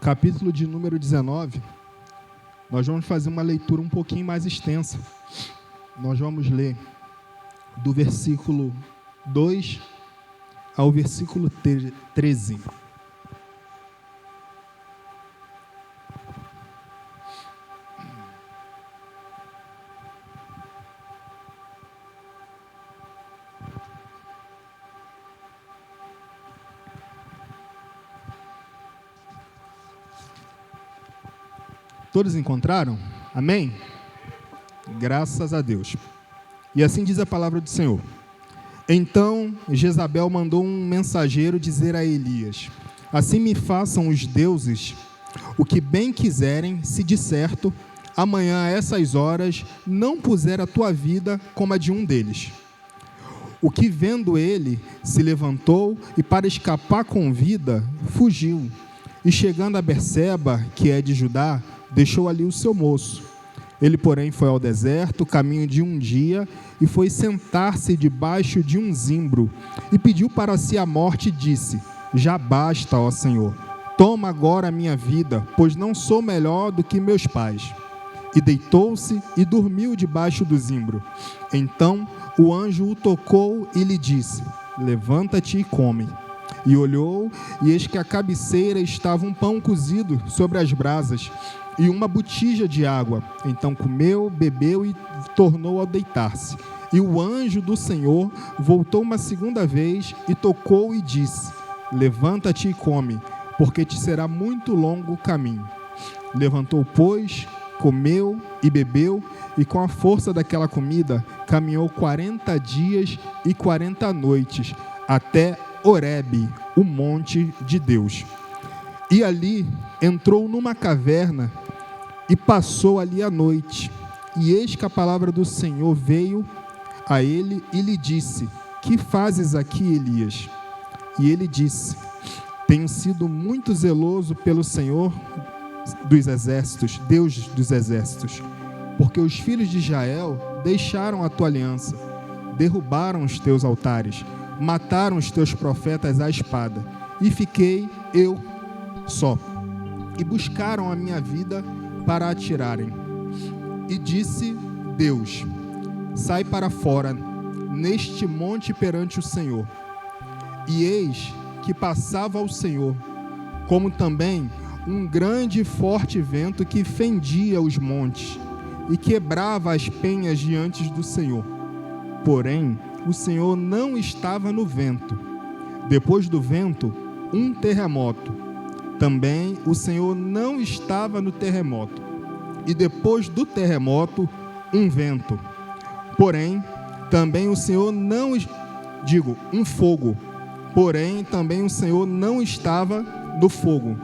capítulo de número 19, nós vamos fazer uma leitura um pouquinho mais extensa. Nós vamos ler do versículo 2 ao versículo 13. Todos encontraram? Amém? Graças a Deus. E assim diz a palavra do Senhor. Então Jezabel mandou um mensageiro dizer a Elias: assim me façam os deuses o que bem quiserem, se de certo, amanhã a essas horas não puser a tua vida como a de um deles. O que vendo ele, se levantou e para escapar com vida, fugiu. E chegando a Berseba, que é de Judá, deixou ali o seu moço. Ele, porém, foi ao deserto, caminho de um dia, e foi sentar-se debaixo de um zimbro, e pediu para si a morte e disse: já basta, ó Senhor, toma agora a minha vida, pois não sou melhor do que meus pais. E deitou-se e dormiu debaixo do zimbro. Então o anjo o tocou e lhe disse: levanta-te e come. E olhou, e eis que à cabeceira estava um pão cozido sobre as brasas, e uma botija de água. Então comeu, bebeu e tornou a deitar-se. E o anjo do Senhor voltou uma segunda vez e tocou e disse: levanta-te e come, porque te será muito longo o caminho. Levantou, pois, comeu e bebeu, e com a força daquela comida caminhou 40 dias e 40 noites, até Horebe, o monte de Deus. E ali entrou numa caverna e passou ali a noite. E eis que a palavra do Senhor veio a ele e lhe disse: que fazes aqui, Elias? E ele disse: tenho sido muito zeloso pelo Senhor dos exércitos, Deus dos exércitos, porque os filhos de Israel deixaram a tua aliança, derrubaram os teus altares, mataram os teus profetas à espada, e fiquei eu só, e buscaram a minha vida para a tirarem. E disse Deus: sai para fora neste monte perante o Senhor. E eis que passava o Senhor, como também um grande e forte vento que fendia os montes e quebrava as penhas diante do Senhor. Porém, o Senhor não estava no vento. Depois do vento, um terremoto. Também o Senhor não estava no terremoto. E depois do terremoto, um vento. Porém, também o Senhor não... um fogo. Porém, também o Senhor não estava no fogo.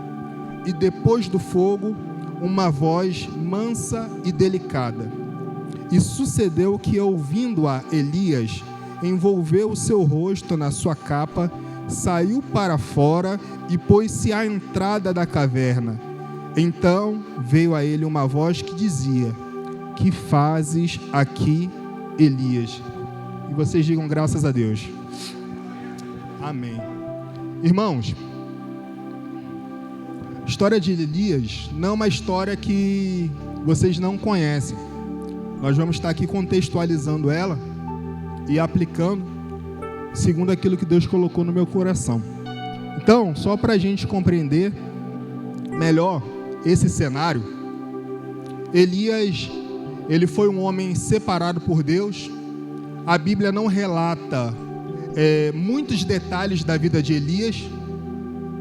E depois do fogo, uma voz mansa e delicada. E sucedeu que, ouvindo-a, Elias envolveu o seu rosto na sua capa, saiu para fora e pôs-se à entrada da caverna. Então veio a ele uma voz que dizia: que fazes aqui, Elias? E vocês digam graças a Deus. Amém. Irmãos, a história de Elias não é uma história que vocês não conhecem. Nós vamos estar aqui contextualizando ela e aplicando segundo aquilo que Deus colocou no meu coração. Então, só para a gente compreender melhor esse cenário, Elias, ele foi um homem separado por Deus. A Bíblia não relata muitos detalhes da vida de Elias,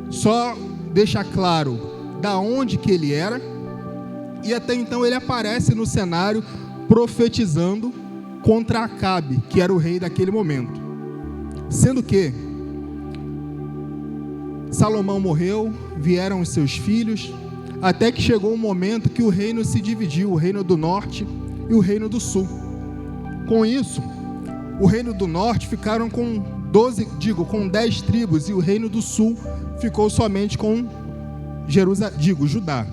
só deixa claro da onde que ele era, e até então ele aparece no cenário profetizando contra Acabe, que era o rei daquele momento. Sendo que Salomão morreu, vieram os seus filhos, até que chegou um momento que o reino se dividiu, o reino do norte e o reino do sul. Com isso, o reino do norte ficaram com 10 tribos, e o reino do sul ficou somente com Judá.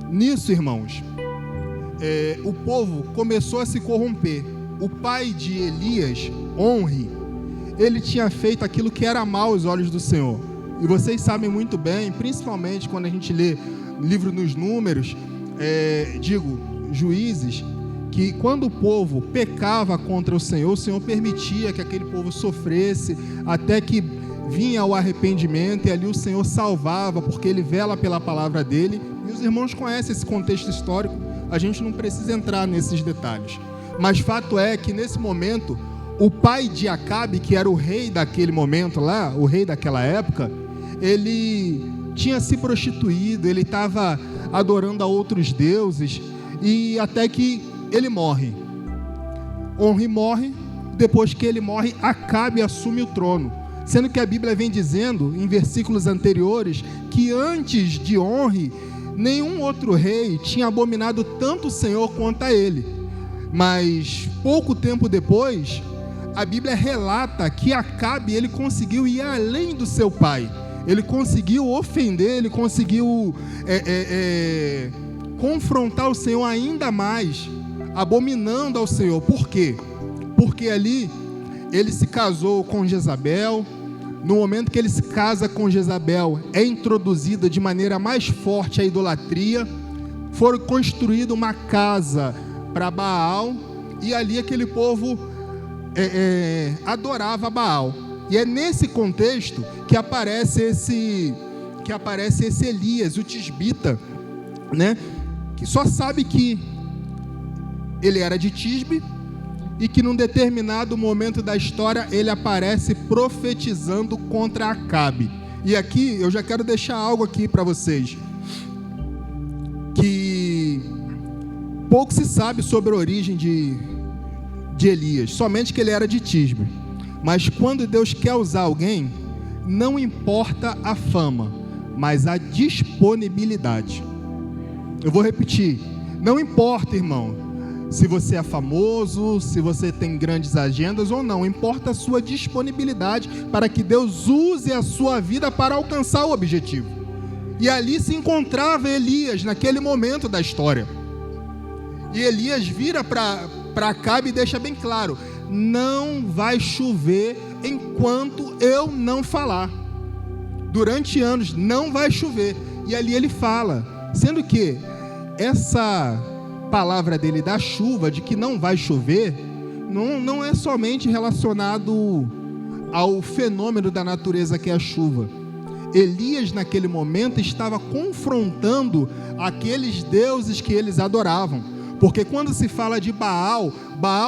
Nisso, irmãos, o povo começou a se corromper. O pai de Elias, Onri, ele tinha feito aquilo que era mal aos olhos do Senhor. E vocês sabem muito bem, principalmente quando a gente lê livro dos Números, Juízes, que quando o povo pecava contra o Senhor permitia que aquele povo sofresse, até que vinha o arrependimento, e ali o Senhor salvava, porque Ele vela pela palavra dEle. E os irmãos conhecem esse contexto histórico, a gente não precisa entrar nesses detalhes. Mas fato é que nesse momento, o pai de Acabe, que era o rei daquele momento lá, o rei daquela época, ele tinha se prostituído, ele estava adorando a outros deuses, e até que ele morre. Onri morre, depois que ele morre, Acabe assume o trono, sendo que a Bíblia vem dizendo, em versículos anteriores, que antes de Onri, nenhum outro rei tinha abominado tanto o Senhor quanto a ele. Mas pouco tempo depois, a Bíblia relata que Acabe, ele conseguiu ir além do seu pai. Ele conseguiu ofender, ele conseguiu confrontar o Senhor ainda mais, abominando ao Senhor. Por quê? Porque ali ele se casou com Jezabel. No momento que ele se casa com Jezabel, é introduzida de maneira mais forte a idolatria. Foi construída uma casa para Baal, e ali aquele povo adorava Baal. E é nesse contexto que aparece esse Elias, o tisbita, né? Que só sabe que ele era de Tisbe, e que num determinado momento da história ele aparece profetizando contra Acabe. E aqui eu já quero deixar algo aqui para vocês, que pouco se sabe sobre a origem de Elias, somente que ele era de Tisbe. Mas quando Deus quer usar alguém, não importa a fama, mas a disponibilidade. Eu vou repetir, não importa, irmão, se você é famoso, se você tem grandes agendas ou não, importa a sua disponibilidade para que Deus use a sua vida para alcançar o objetivo. E ali se encontrava Elias, naquele momento da história. E Elias vira para Acabe e deixa bem claro: não vai chover enquanto eu não falar. Durante anos não vai chover. E ali ele fala, sendo que essa palavra dele da chuva, de que não vai chover, não é somente relacionado ao fenômeno da natureza que é a chuva. Elias naquele momento estava confrontando aqueles deuses que eles adoravam, porque quando se fala de Baal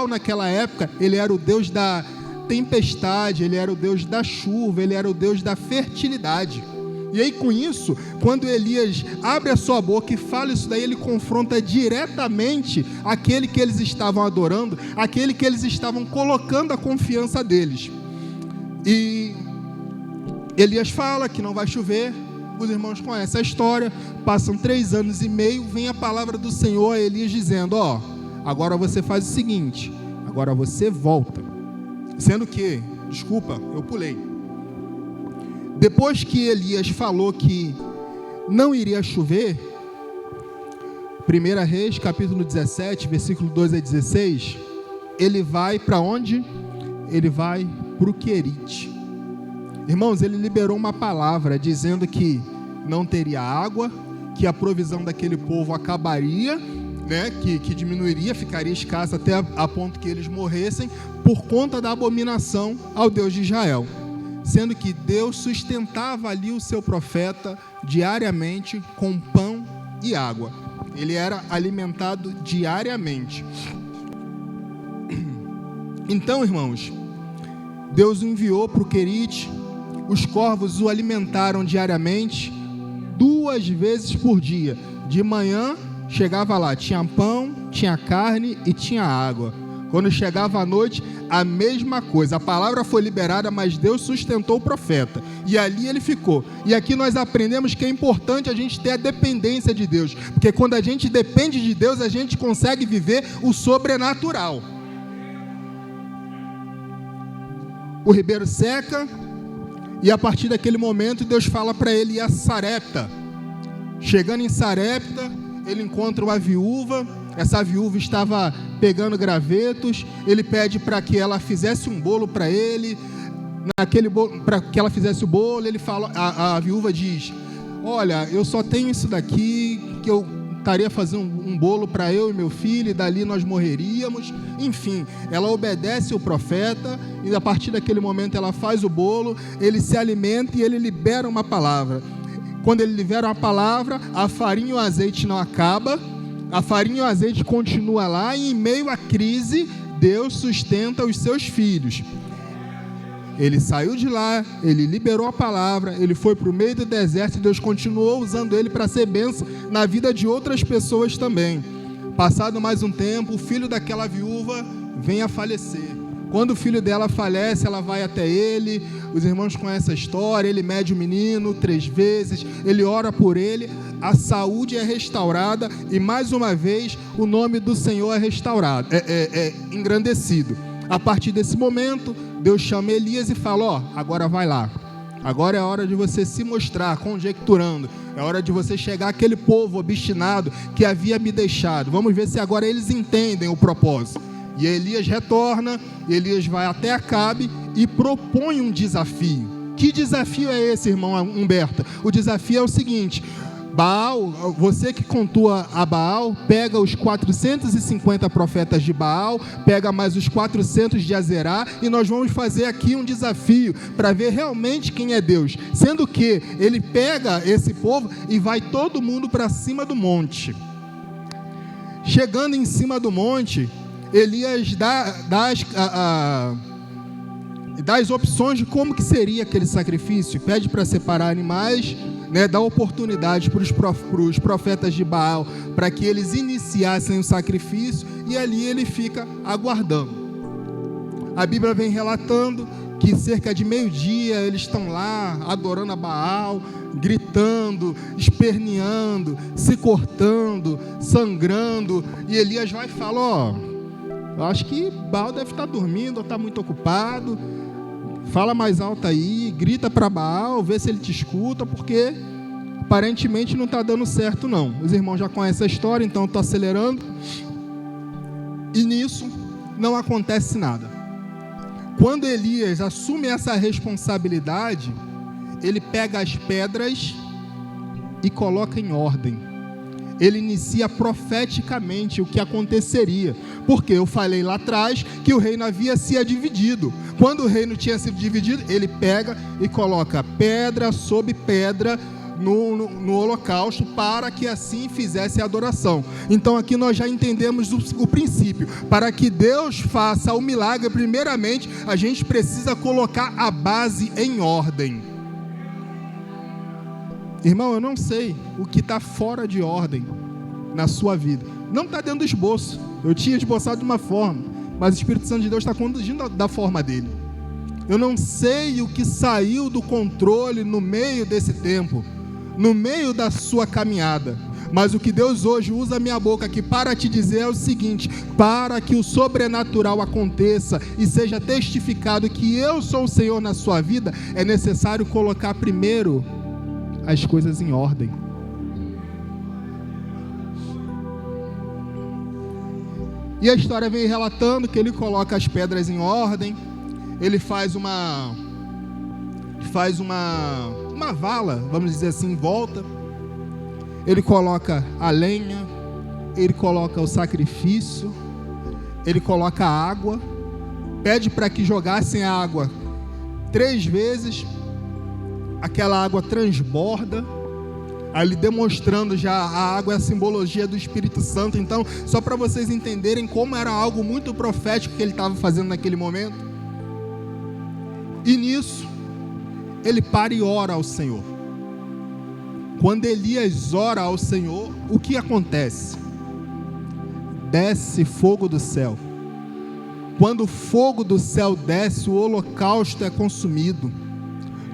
naquela época, ele era o deus da tempestade, ele era o deus da chuva, ele era o deus da fertilidade. E aí com isso, quando Elias abre a sua boca e fala isso daí, ele confronta diretamente aquele que eles estavam adorando, aquele que eles estavam colocando a confiança deles. E Elias fala que não vai chover. Os irmãos conhecem a história. Passam 3 anos e meio, vem a palavra do Senhor a Elias dizendo: agora você faz o seguinte, agora você volta. Sendo que, desculpa, eu pulei. Depois que Elias falou que não iria chover, 1 Reis, capítulo 17, versículo 12 a 16, ele vai para onde? Ele vai para o Querite. Irmãos, ele liberou uma palavra dizendo que não teria água, que a provisão daquele povo acabaria, né, que diminuiria, ficaria escassa até a ponto que eles morressem por conta da abominação ao Deus de Israel. Sendo que Deus sustentava ali o seu profeta diariamente com pão e água. Ele era alimentado diariamente. Então, irmãos, Deus o enviou para o Querite. Os corvos o alimentaram diariamente, 2 vezes por dia. De manhã, chegava lá, tinha pão, tinha carne e tinha água. Quando chegava à noite, a mesma coisa. A palavra foi liberada, mas Deus sustentou o profeta. E ali ele ficou. E aqui nós aprendemos que é importante a gente ter a dependência de Deus. Porque quando a gente depende de Deus, a gente consegue viver o sobrenatural. O ribeiro seca, e a partir daquele momento Deus fala para ele ir a Sarepta. Chegando em Sarepta, ele encontra uma viúva. Essa viúva estava pegando gravetos. Ele pede para que ela fizesse um bolo para ele. para que ela fizesse o bolo, ele fala, a viúva diz: olha, eu só tenho isso daqui, que eu estaria fazendo um bolo para eu e meu filho, e dali nós morreríamos. Enfim, ela obedece o profeta, e a partir daquele momento ela faz o bolo, ele se alimenta e ele libera uma palavra. Quando ele libera uma palavra, a farinha e o azeite não acabam, a farinha e o azeite continuam lá, e em meio à crise, Deus sustenta os seus filhos. Ele saiu de lá, ele liberou a palavra, ele foi para o meio do deserto, e Deus continuou usando ele para ser bênção na vida de outras pessoas também. Passado mais um tempo, o filho daquela viúva vem a falecer. Quando o filho dela falece, ela vai até ele, os irmãos conhecem a história, ele mede o menino 3 vezes, ele ora por ele, a saúde é restaurada, e mais uma vez o nome do Senhor é restaurado, é engrandecido. A partir desse momento, Deus chama Elias e fala: agora vai lá. Agora é a hora de você se mostrar, conjecturando. É hora de você chegar àquele povo obstinado que havia me deixado. Vamos ver se agora eles entendem o propósito. E Elias retorna, Elias vai até Acabe e propõe um desafio. Que desafio é esse, irmão Humberto? O desafio é o seguinte: Baal, você que cultua a Baal, pega os 450 profetas de Baal, pega mais os 400 de Azerá, e nós vamos fazer aqui um desafio para ver realmente quem é Deus. Sendo que ele pega esse povo e vai todo mundo para cima do monte. Chegando em cima do monte, Elias dá as opções de como que seria aquele sacrifício. Pede para separar animais, dá oportunidade para os profetas de Baal, para que eles iniciassem o sacrifício, e ali ele fica aguardando. A Bíblia vem relatando que cerca de meio-dia eles estão lá adorando a Baal, gritando, esperneando, se cortando, sangrando, e Elias vai e fala: eu acho que Baal deve estar dormindo ou está muito ocupado. Fala mais alto aí, grita para Baal, vê se ele te escuta, porque aparentemente não está dando certo não. Os irmãos já conhecem a história, então eu estou acelerando. E nisso não acontece nada. Quando Elias assume essa responsabilidade, ele pega as pedras e coloca em ordem. Ele inicia profeticamente o que aconteceria, porque eu falei lá atrás que o reino havia se dividido. Quando o reino tinha sido dividido, ele pega e coloca pedra sobre pedra no holocausto, para que assim fizesse a adoração. Então aqui nós já entendemos o princípio. Para que Deus faça o milagre, primeiramente a gente precisa colocar a base em ordem. Irmão, eu não sei o que está fora de ordem na sua vida. Não está dentro do esboço. Eu tinha esboçado de uma forma, mas o Espírito Santo de Deus está conduzindo da forma dele. Eu não sei o que saiu do controle no meio desse tempo, no meio da sua caminhada. Mas o que Deus hoje usa a minha boca aqui para te dizer é o seguinte: para que o sobrenatural aconteça e seja testificado que eu sou o Senhor na sua vida, é necessário colocar primeiro as coisas em ordem. E a história vem relatando que ele coloca as pedras em ordem, ele faz uma vala, vamos dizer assim, em volta. Ele coloca a lenha, ele coloca o sacrifício, ele coloca a água, pede para que jogassem a água 3 vezes. Aquela água transborda, ali demonstrando já a água é a simbologia do Espírito Santo. Então, só para vocês entenderem como era algo muito profético que ele estava fazendo naquele momento. E nisso, ele para e ora ao Senhor. Quando Elias ora ao Senhor, o que acontece? Desce fogo do céu. Quando o fogo do céu desce, o holocausto é consumido.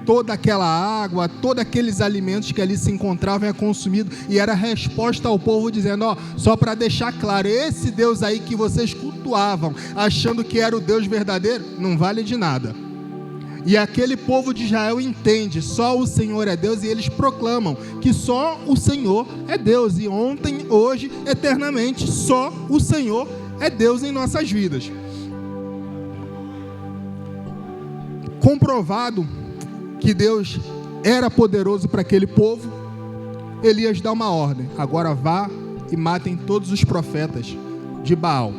Toda aquela água, todos aqueles alimentos que ali se encontravam é consumido, e era a resposta ao povo dizendo: só para deixar claro, esse Deus aí que vocês cultuavam, achando que era o Deus verdadeiro, não vale de nada. E aquele povo de Israel entende, só o Senhor é Deus, e eles proclamam que só o Senhor é Deus, e ontem, hoje, eternamente, só o Senhor é Deus em nossas vidas. comprovado que Deus era poderoso para aquele povo, Elias dá uma ordem: agora vá e matem todos os profetas de Baal.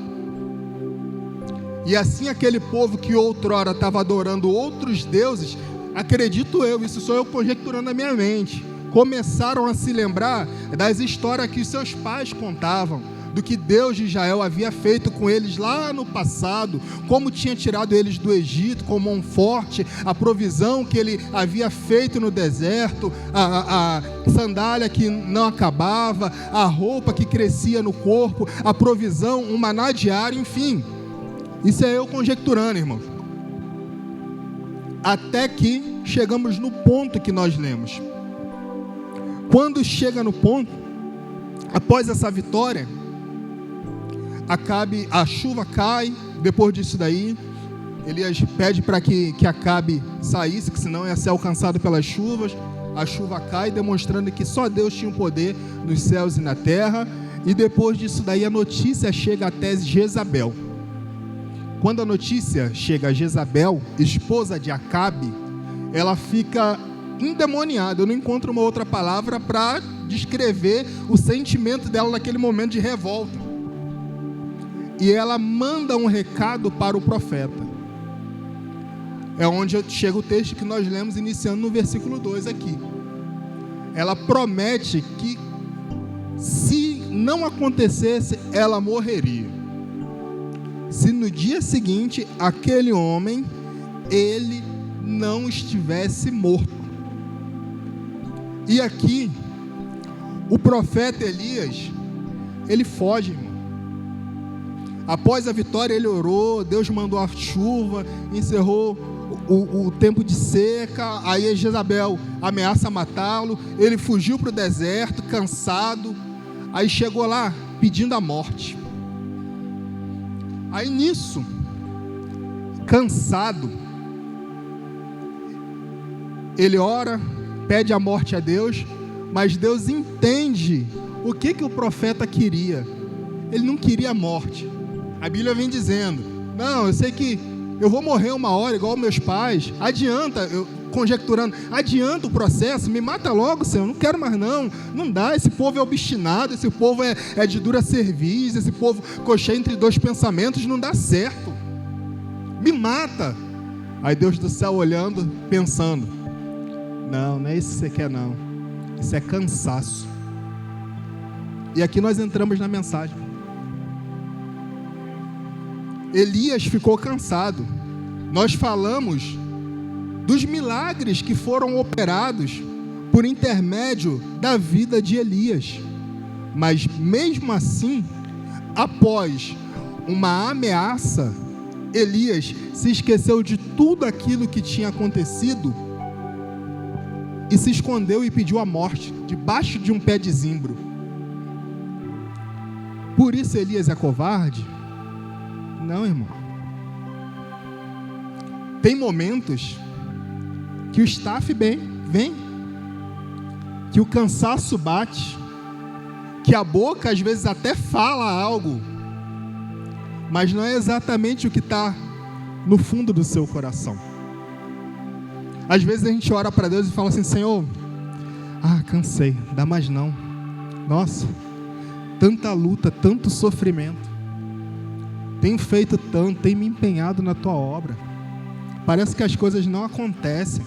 E assim aquele povo que outrora estava adorando outros deuses, acredito eu, isso sou eu conjecturando na minha mente, começaram a se lembrar das histórias que seus pais contavam, do que Deus de Israel havia feito com eles lá no passado, como tinha tirado eles do Egito com mão forte, a provisão que ele havia feito no deserto, a sandália que não acabava, a roupa que crescia no corpo, a provisão, um maná diário, enfim. Isso é eu conjecturando, irmão. Até que chegamos no ponto que nós lemos. Quando chega no ponto, após essa vitória, a chuva cai. Depois disso daí, Elias pede para que Acabe saísse, que senão ia ser alcançado pelas chuvas. A chuva cai, demonstrando que só Deus tinha o poder nos céus e na terra. E depois disso daí, a notícia chega até Jezabel. Quando a notícia chega a Jezabel, esposa de Acabe, ela fica endemoniada. Eu não encontro uma outra palavra para descrever o sentimento dela naquele momento de revolta. E ela manda um recado para o profeta. É onde chega o texto que nós lemos iniciando no versículo 2 aqui. Ela promete que se não acontecesse, ela morreria. Se no dia seguinte, aquele homem, ele não estivesse morto. E aqui, o profeta Elias, ele foge, irmão. Após a vitória, ele orou, Deus mandou a chuva, encerrou o tempo de seca, aí Jezabel ameaça matá-lo, ele fugiu para o deserto, cansado, aí chegou lá, pedindo a morte. Aí nisso, cansado, ele ora, pede a morte a Deus, mas Deus entende o que o profeta queria. Ele não queria a morte. A Bíblia vem dizendo: não, eu sei que eu vou morrer uma hora igual meus pais, adianta, conjecturando, adianta o processo, me mata logo, Senhor, não quero mais não dá, esse povo é obstinado, esse povo é de dura cerviz, esse povo cocheia entre dois pensamentos, não dá certo, me mata. Aí Deus do céu olhando, pensando: não é isso que você quer não, isso é cansaço. E aqui nós entramos na mensagem. Elias ficou cansado. Nós falamos dos milagres que foram operados por intermédio da vida de Elias. Mas mesmo assim, após uma ameaça, Elias se esqueceu de tudo aquilo que tinha acontecido e se escondeu e pediu a morte debaixo de um pé de zimbro. Por isso Elias é covarde? Não, irmão. Tem momentos que o staff vem, que o cansaço bate, que a boca às vezes até fala algo, mas não é exatamente o que está no fundo do seu coração. Às vezes a gente ora para Deus e fala assim: Senhor, cansei, dá mais não. Nossa, tanta luta, tanto sofrimento. Tenho feito tanto, tenho me empenhado na tua obra. Parece que as coisas não acontecem.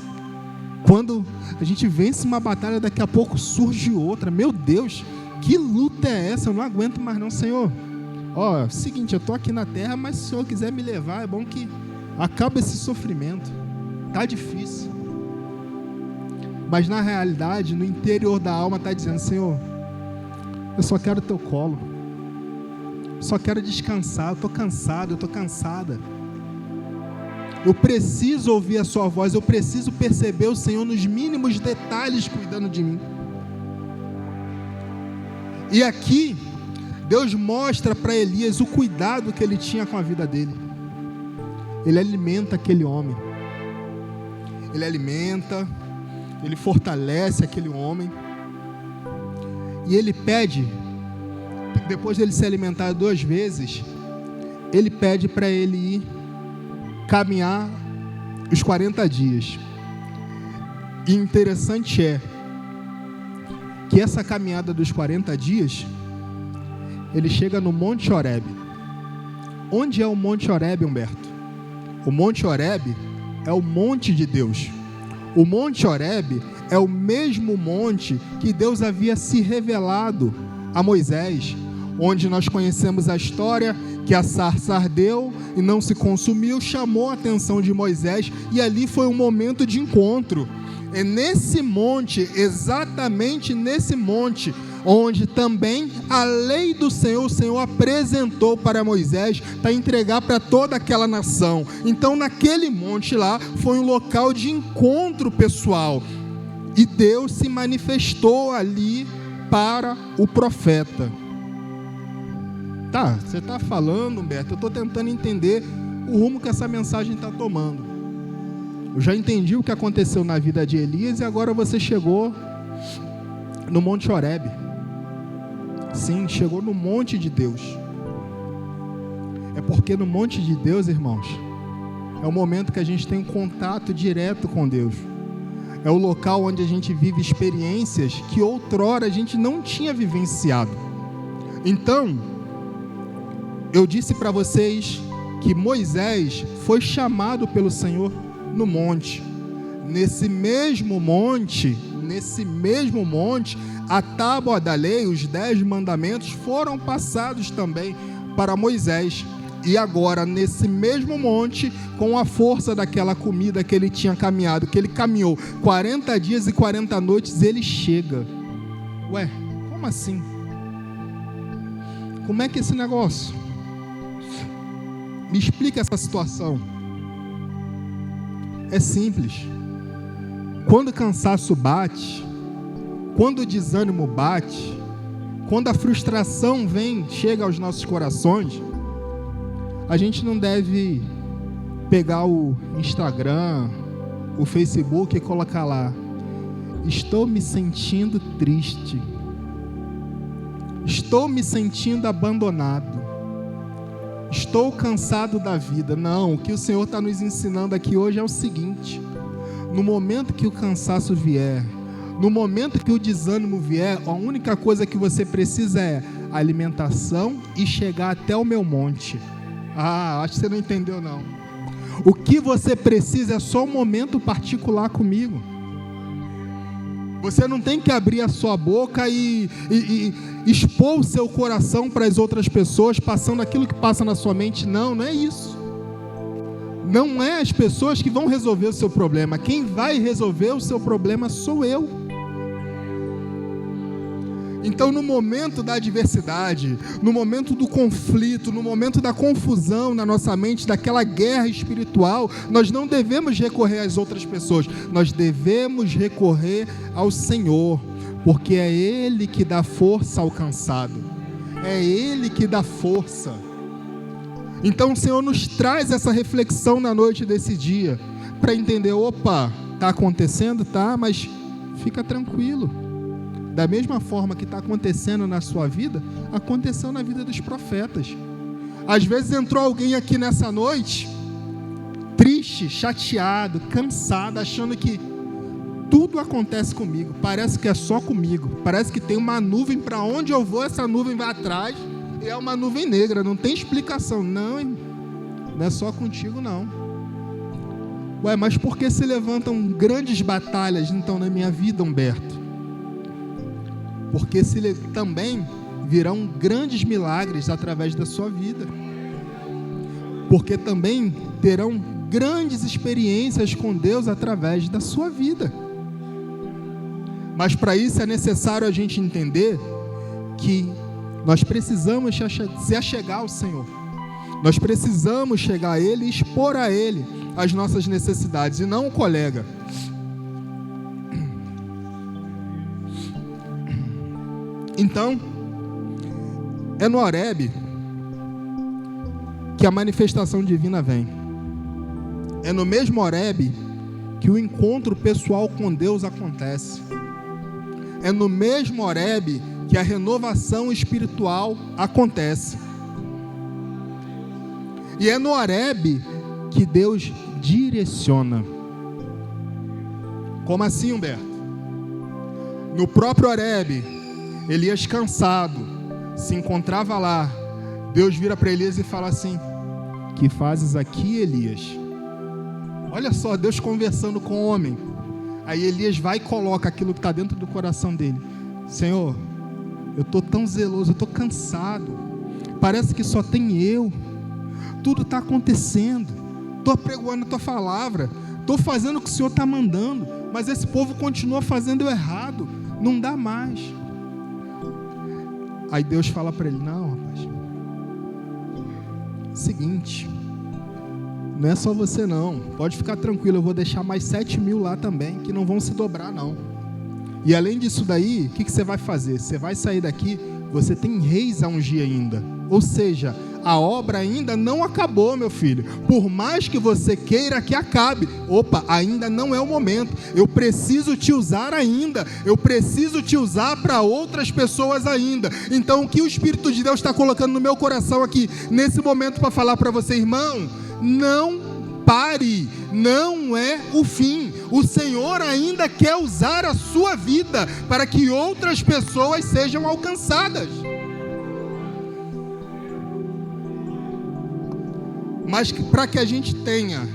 Quando a gente vence uma batalha, daqui a pouco surge outra. Meu Deus, que luta é essa? Eu não aguento mais não, Senhor. Seguinte, eu estou aqui na terra, mas se o Senhor quiser me levar, é bom que acabe esse sofrimento. Está difícil. Mas na realidade, no interior da alma está dizendo: Senhor, eu só quero o teu colo. Só quero descansar, eu estou cansado, eu estou cansada. Eu preciso ouvir a sua voz, eu preciso perceber o Senhor nos mínimos detalhes cuidando de mim. E aqui, Deus mostra para Elias o cuidado que ele tinha com a vida dele. Ele alimenta aquele homem. Ele alimenta, ele fortalece aquele homem. E ele pede, depois dele se alimentar 2 vezes, ele pede para ele ir caminhar os 40 dias. E interessante é que essa caminhada dos 40 dias, ele chega no Monte Horebe. Onde é o Monte Horebe, Humberto? O Monte Horebe é o monte de Deus. O Monte Horebe é o mesmo monte que Deus havia se revelado a Moisés, onde nós conhecemos a história que a sarça ardeu e não se consumiu, chamou a atenção de Moisés, e ali foi um momento de encontro. É nesse monte, exatamente nesse monte, onde também a lei do Senhor, o Senhor apresentou para Moisés, para entregar para toda aquela nação. Então naquele monte lá, foi um local de encontro pessoal, e Deus se manifestou ali para o profeta. Tá, você está falando, Humberto, eu estou tentando entender o rumo que essa mensagem está tomando. Eu já entendi o que aconteceu na vida de Elias, e agora você chegou no Monte Horebe. Sim, chegou no monte de Deus. É porque no monte de Deus, irmãos, é o momento que a gente tem um contato direto com Deus. É o local onde a gente vive experiências que outrora a gente não tinha vivenciado. Então, eu disse para vocês que Moisés foi chamado pelo Senhor no monte. Nesse mesmo monte, a tábua da lei, os 10 mandamentos, foram passados também para Moisés. E agora, nesse mesmo monte, com a força daquela comida que ele tinha caminhado, que ele caminhou 40 dias e 40 noites, ele chega. Ué, como assim? Como é que é esse negócio? Me explica essa situação. É simples. Quando o cansaço bate, quando o desânimo bate, quando a frustração chega aos nossos corações, a gente não deve pegar o Instagram, o Facebook e colocar lá: estou me sentindo triste, estou me sentindo abandonado, estou cansado da vida. Não, o que o Senhor está nos ensinando aqui hoje é o seguinte: no momento que o cansaço vier, no momento que o desânimo vier, a única coisa que você precisa é alimentação e chegar até o meu monte. Ah, acho que você não entendeu não. O que você precisa é só um momento particular comigo. Você não tem que abrir a sua boca e expor o seu coração para as outras pessoas, passando aquilo que passa na sua mente. Não, não é isso. Não é as pessoas que vão resolver o seu problema. Quem vai resolver o seu problema sou eu. Então, no momento da adversidade, no momento do conflito, no momento da confusão na nossa mente, daquela guerra espiritual, nós não devemos recorrer às outras pessoas, nós devemos recorrer ao Senhor, porque é Ele que dá força ao cansado, é Ele que dá força. Então o Senhor nos traz essa reflexão na noite desse dia, para entender: opa, está acontecendo? Tá, mas fica tranquilo. Da mesma forma que está acontecendo na sua vida, aconteceu na vida dos profetas. Às vezes entrou alguém aqui nessa noite, triste, chateado, cansado, achando que tudo acontece comigo, parece que é só comigo, parece que tem uma nuvem, para onde eu vou, essa nuvem vai atrás, e é uma nuvem negra, não tem explicação. Não, não é só contigo não. Ué, mas por que se levantam grandes batalhas então na minha vida, Humberto? Porque também virão grandes milagres através da sua vida. Porque também terão grandes experiências com Deus através da sua vida. Mas para isso é necessário a gente entender que nós precisamos se achegar ao Senhor. Nós precisamos chegar a Ele e expor a Ele as nossas necessidades, e não o colega. Então, é no Horebe que a manifestação divina vem. É no mesmo Horebe que o encontro pessoal com Deus acontece. É no mesmo Horebe que a renovação espiritual acontece. E é no Horebe que Deus direciona. Como assim, Humberto? No próprio Horebe, Elias cansado, se encontrava lá. Deus vira para Elias e fala assim: que fazes aqui, Elias? Olha só, Deus conversando com o homem. Aí Elias vai e coloca aquilo que está dentro do coração dele: Senhor, eu estou tão zeloso, eu estou cansado, parece que só tem eu, tudo está acontecendo, estou apregoando a tua palavra, estou fazendo o que o Senhor está mandando, mas esse povo continua fazendo o errado, não dá mais. Aí Deus fala para ele: não, rapaz, seguinte, não é só você não, pode ficar tranquilo, eu vou deixar mais 7.000 lá também, que não vão se dobrar não. E além disso daí, o que você vai fazer? Você vai sair daqui, você tem reis a ungir ainda. Ou seja, a obra ainda não acabou, meu filho. Por mais que você queira que acabe, ainda não é o momento. Eu preciso te usar ainda. Eu preciso te usar para outras pessoas ainda. Então, o que o Espírito de Deus está colocando no meu coração aqui, nesse momento, para falar para você, irmão, não pare, não é o fim. O Senhor ainda quer usar a sua vida para que outras pessoas sejam alcançadas. Mas para que a gente tenha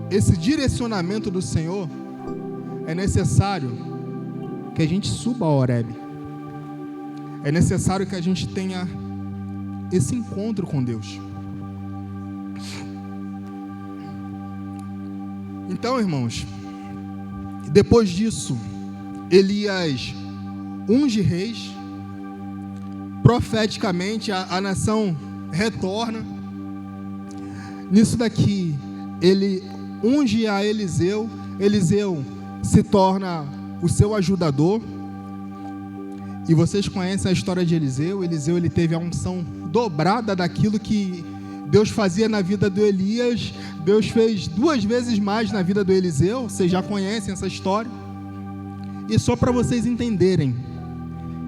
esse direcionamento do Senhor, é necessário que a gente suba ao Horebe. É necessário que a gente tenha esse encontro com Deus. Então, irmãos, depois disso, Elias unge reis, profeticamente a nação retorna. Nisso daqui, ele unge a Eliseu, Eliseu se torna o seu ajudador. E vocês conhecem a história de Eliseu. Eliseu, ele teve a unção dobrada daquilo que Deus fazia na vida do Elias. Deus fez 2 vezes mais na vida do Eliseu. Vocês já conhecem essa história. E só para vocês entenderem,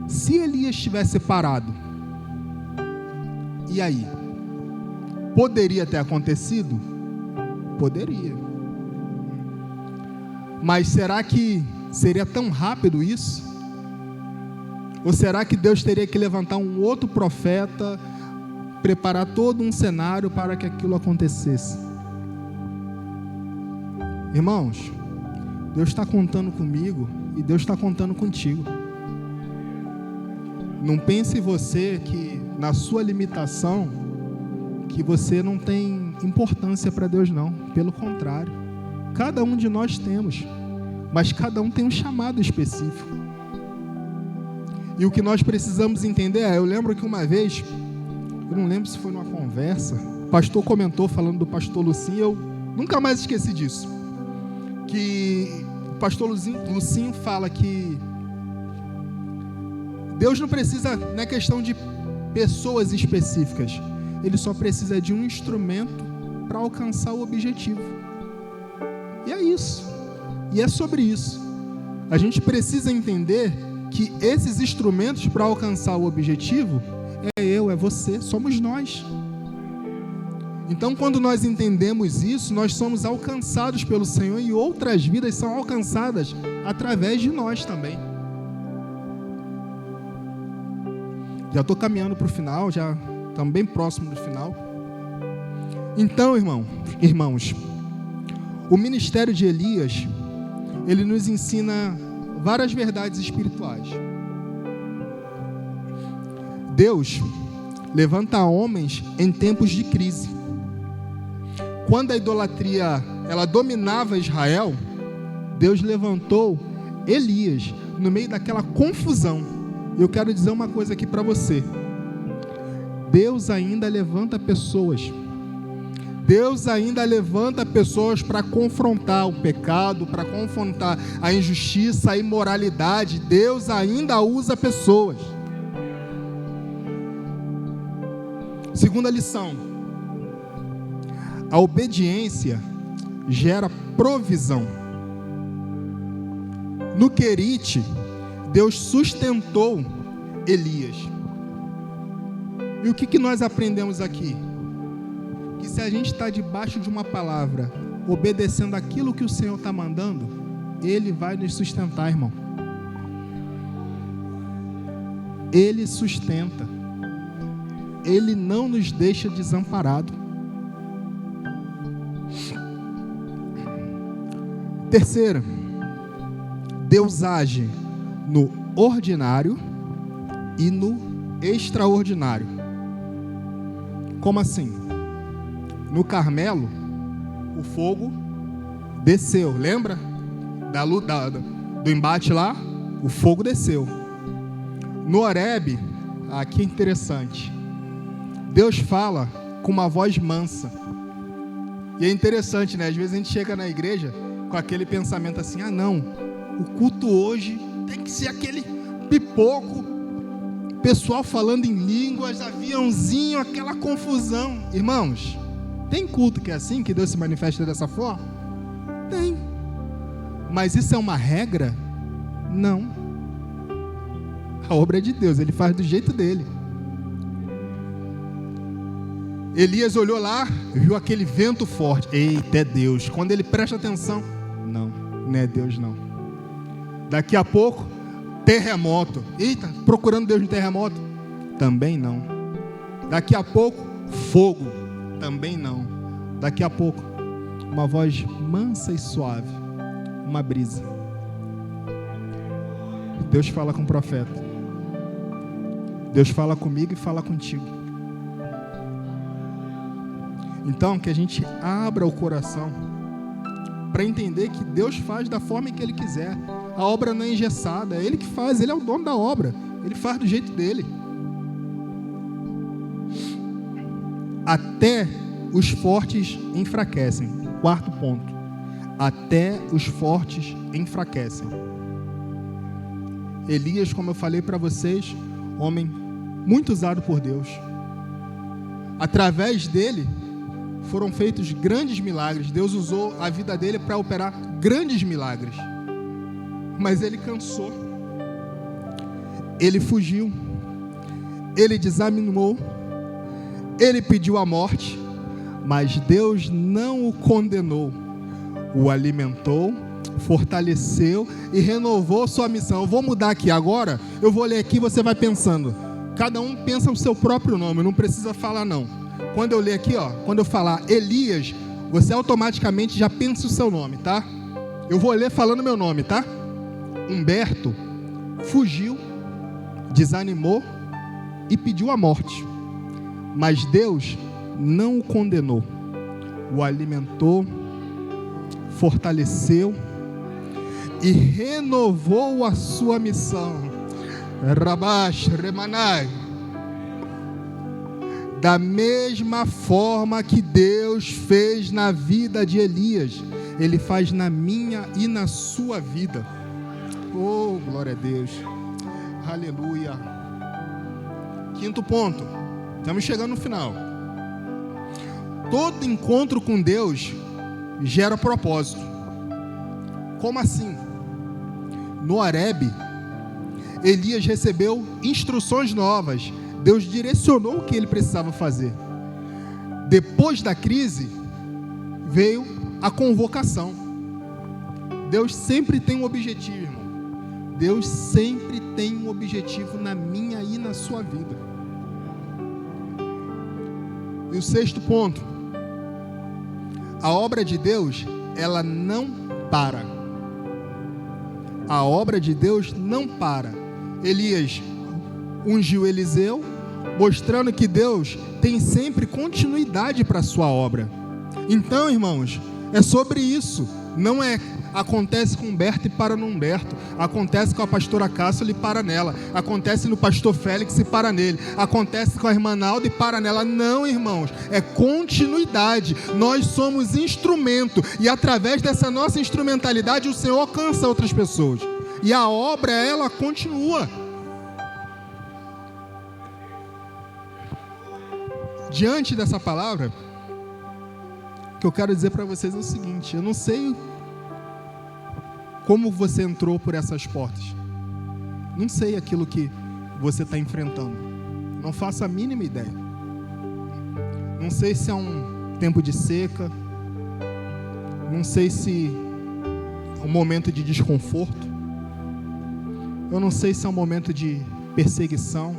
se Elias tivesse parado, e aí? Poderia ter acontecido? Poderia. Mas será que seria tão rápido isso? Ou será que Deus teria que levantar um outro profeta, preparar todo um cenário para que aquilo acontecesse? Irmãos, Deus está contando comigo e Deus está contando contigo. Não pense você que na sua limitação, que você não tem importância para Deus, não. Pelo contrário, cada um de nós temos, mas cada um tem um chamado específico. E o que nós precisamos entender eu lembro que uma vez, eu não lembro se foi numa conversa, o pastor comentou falando do pastor Lucinho, eu nunca mais esqueci disso, que o pastor Lucinho fala que Deus não precisa, não é questão de pessoas específicas, ele só precisa de um instrumento para alcançar o objetivo. E é isso. E é sobre isso. A gente precisa entender que esses instrumentos para alcançar o objetivo é você, somos nós. Então, quando nós entendemos isso, nós somos alcançados pelo Senhor e outras vidas são alcançadas através de nós também. Já estou caminhando para o final, já estamos bem próximo do final. Então, irmãos, o ministério de Elias, ele nos ensina várias verdades espirituais. Deus levanta homens em tempos de crise. Quando a idolatria ela dominava Israel, Deus levantou Elias no meio daquela confusão. Eu quero dizer uma coisa aqui para você. Deus ainda levanta pessoas. Deus ainda levanta pessoas para confrontar o pecado, para confrontar a injustiça, a imoralidade. Deus ainda usa pessoas. Segunda lição: a obediência gera provisão. No Querite, Deus sustentou Elias. E o que nós aprendemos aqui? que se a gente está debaixo de uma palavra, obedecendo aquilo que o Senhor está mandando, Ele vai nos sustentar, irmão. Ele sustenta. Ele não nos deixa desamparado. Terceira, Deus age no ordinário e no extraordinário. Como assim? No Carmelo, o fogo desceu, lembra? Do embate lá, o fogo desceu. No Horebe, aqui é interessante, Deus fala com uma voz mansa. E é interessante, né? Às vezes a gente chega na igreja com aquele pensamento assim, não, o culto hoje tem que ser aquele pipoco, pessoal falando em línguas, aviãozinho, aquela confusão. Irmãos, tem culto que é assim, que Deus se manifesta dessa forma? Tem. Mas isso é uma regra? Não. A obra é de Deus, Ele faz do jeito dele. Elias olhou lá, viu aquele vento forte. Eita, é Deus. Quando ele presta atenção, não é Deus não. Daqui a pouco, terremoto. Eita, procurando Deus no terremoto? Também não. Daqui a pouco, fogo. Também não. Daqui a pouco, uma voz mansa e suave. Uma brisa. Deus fala com o profeta. Deus fala comigo e fala contigo. Então, que a gente abra o coração para entender que Deus faz da forma que Ele quiser. A obra não é engessada, é Ele que faz, Ele é o dono da obra. Ele faz do jeito dele. Até os fortes enfraquecem. Quarto ponto. Até os fortes enfraquecem. Elias, como eu falei para vocês, homem muito usado por Deus. Através dele foram feitos grandes milagres. Deus usou a vida dele para operar grandes milagres. Mas ele cansou. Ele fugiu. Ele desanimou. Ele pediu a morte. Mas Deus não o condenou. O alimentou, fortaleceu e renovou sua missão. Eu vou mudar aqui agora. Eu vou ler aqui, você vai pensando. Cada um pensa o seu próprio nome. Não precisa falar não. Quando eu ler aqui, quando eu falar Elias, você automaticamente já pensa o seu nome, tá? Eu vou ler falando meu nome, tá? Humberto fugiu, desanimou e pediu a morte. Mas Deus não o condenou. O alimentou, fortaleceu e renovou a sua missão. Rabash, Remanai. Da mesma forma que Deus fez na vida de Elias, Ele faz na minha e na sua vida. Oh, glória a Deus. Aleluia. Quinto ponto. Estamos chegando no final. Todo encontro com Deus gera propósito. Como assim? No Horebe, Elias recebeu instruções novas. Deus direcionou o que ele precisava fazer. Depois da crise, veio a convocação. Deus sempre tem um objetivo, irmão. Deus sempre tem um objetivo na minha e na sua vida. E o sexto ponto. A obra de Deus, ela não para. A obra de Deus não para. Elias ungiu Eliseu, mostrando que Deus tem sempre continuidade para a sua obra. Então, irmãos, é sobre isso. Não é acontece com Humberto e para no Humberto. Acontece com a pastora Cássio e para nela. Acontece no pastor Félix e para nele. Acontece com a irmã Nalda e para nela. Não, irmãos, é continuidade. Nós somos instrumento e através dessa nossa instrumentalidade o Senhor alcança outras pessoas. E a obra, ela continua. Diante dessa palavra, o que eu quero dizer para vocês é o seguinte: eu não sei como você entrou por essas portas, não sei aquilo que você está enfrentando, não faço a mínima ideia, não sei se é um tempo de seca, não sei se é um momento de desconforto, eu não sei se é um momento de perseguição,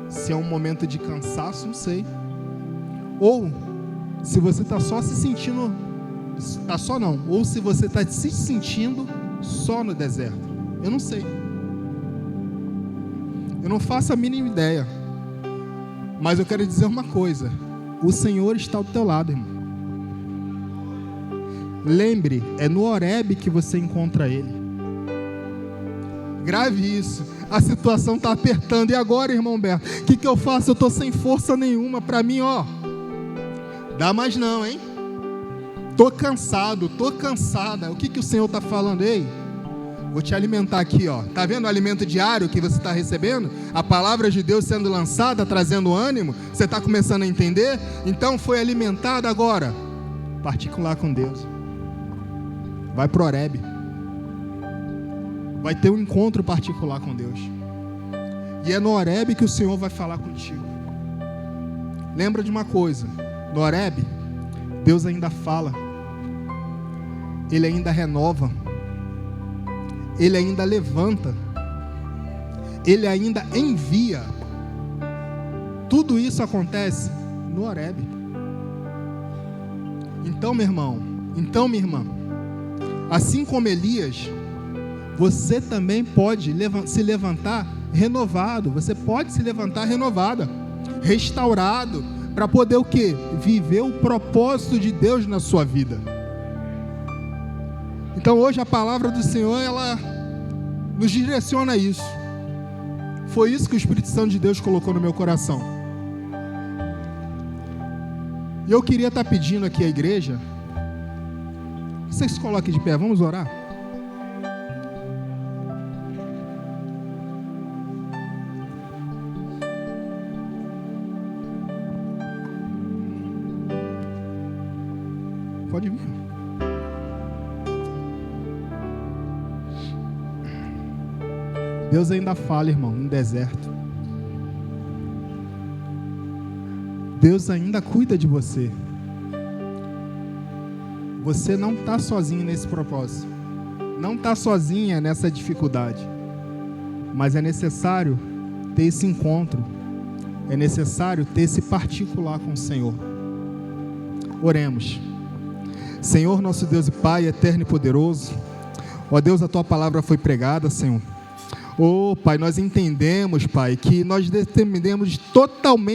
se é um momento de cansaço, não sei. Ou se você está só se sentindo, está só não, ou se você está se sentindo só no deserto. Eu não sei. Eu não faço a mínima ideia. Mas eu quero dizer uma coisa: o Senhor está ao teu lado, irmão. Lembre, é no Horebe que você encontra Ele. Grave isso. A situação está apertando. E agora, irmão Humberto, o que eu faço? Eu estou sem força nenhuma. Para mim, dá mais não, hein? Estou cansado, estou cansada. O que o Senhor está falando? Ei, vou te alimentar aqui, Está vendo o alimento diário que você está recebendo? A palavra de Deus sendo lançada, trazendo ânimo. Você está começando a entender? Então foi alimentada agora. Particular com Deus. Vai pro Horebe. Vai ter um encontro particular com Deus. E é no Horebe que o Senhor vai falar contigo. Lembra de uma coisa: no Horebe, Deus ainda fala. Ele ainda renova. Ele ainda levanta. Ele ainda envia. Tudo isso acontece no Horebe. Então, meu irmão, minha irmã, assim como Elias, você também pode se levantar renovado. Você pode se levantar renovada, restaurado, para poder o quê? Viver o propósito de Deus na sua vida. Então hoje a palavra do Senhor, ela nos direciona a isso. Foi isso que o Espírito Santo de Deus colocou no meu coração. E eu queria estar pedindo aqui à igreja, vocês se coloquem de pé, vamos orar? Pode vir. Deus ainda fala, irmão, no deserto. Deus ainda cuida de você. Você não está sozinho nesse propósito. Não está sozinha nessa dificuldade. Mas é necessário ter esse encontro. É necessário ter esse particular com o Senhor. Oremos. Senhor, nosso Deus e Pai, eterno e poderoso. Ó Deus, a Tua palavra foi pregada, Senhor. Pai, nós entendemos, Pai, que nós dependemos totalmente